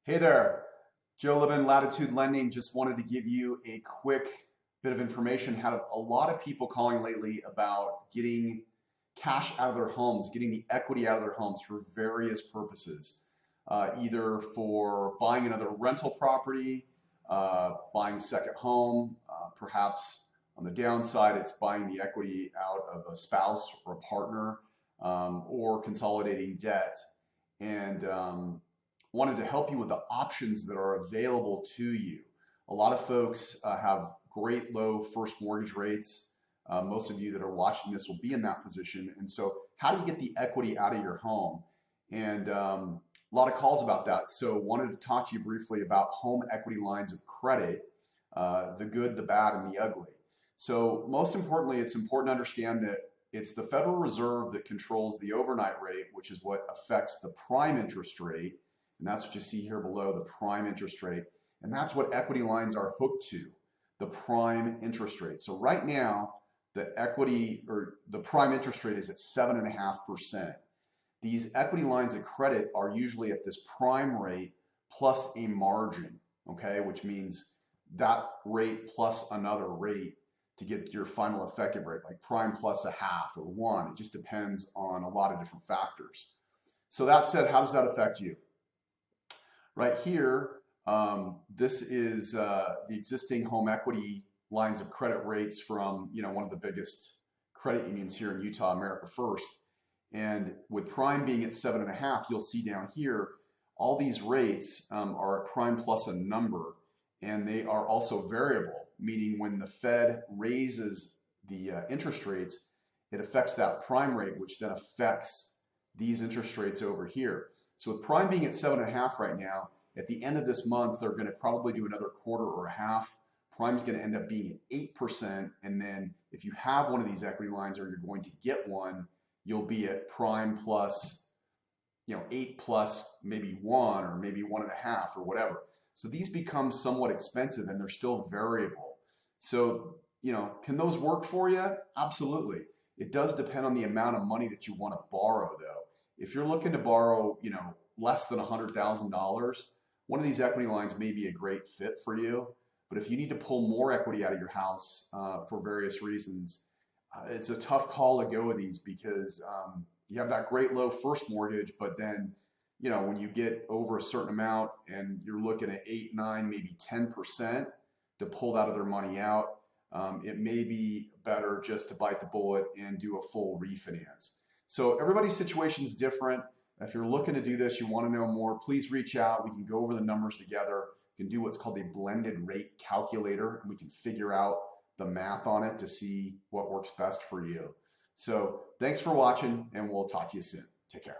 Hey there, Joe Libin, Latitude Lending. Just wanted to give you a quick bit of information. Had a lot of people calling lately about getting cash out of their homes, getting the equity out of their homes for various purposes, either for buying another rental property, buying a second home, perhaps on the downside, it's buying the equity out of a spouse or a partner, or consolidating debt. And wanted to help you with the options that are available to you. A lot of folks have great low first mortgage rates. Most of you that are watching this will be in that position. And so how do you get the equity out of your home? And a lot of calls about that. So wanted to talk to you briefly about home equity lines of credit, the good, the bad, and the ugly. So most importantly, it's important to understand that it's the Federal Reserve that controls the overnight rate, which is what affects the prime interest rate. And that's what you see here below, the prime interest rate. And that's what equity lines are hooked to, the prime interest rate. So right now, the equity or the prime interest rate is at 7.5%. These equity lines of credit are usually at this prime rate plus a margin, okay? Which means that rate plus another rate to get your final effective rate, like prime plus a half or one. It just depends on a lot of different factors. So that said, how does that affect you? Right here, this is the existing home equity lines of credit rates from one of the biggest credit unions here in Utah, America First. And with prime being at 7.5, you'll see down here, all these rates are at prime plus a number, and they are also variable, meaning when the Fed raises the interest rates, it affects that prime rate, which then affects these interest rates over here. So with prime being at 7.5 right now, at the end of this month, they're going to probably do another quarter or a half. Prime's going to end up being at 8%. And then if you have one of these equity lines or you're going to get one, you'll be at prime plus, 8 plus maybe 1 or maybe 1.5 or whatever. So these become somewhat expensive and they're still variable. So, can those work for you? Absolutely. It does depend on the amount of money that you want to borrow though. If you're looking to borrow, less than $100,000, one of these equity lines may be a great fit for you. But if you need to pull more equity out of your house for various reasons, it's a tough call to go with these because you have that great low first mortgage, but then, when you get over a certain amount and you're looking at 8, 9, maybe 10% to pull that other money out, it may be better just to bite the bullet and do a full refinance. So everybody's situation is different. If you're looking to do this, you want to know more, please reach out. We can go over the numbers together. We can do what's called a blended rate calculator, and we can figure out the math on it to see what works best for you. So thanks for watching, and we'll talk to you soon. Take care.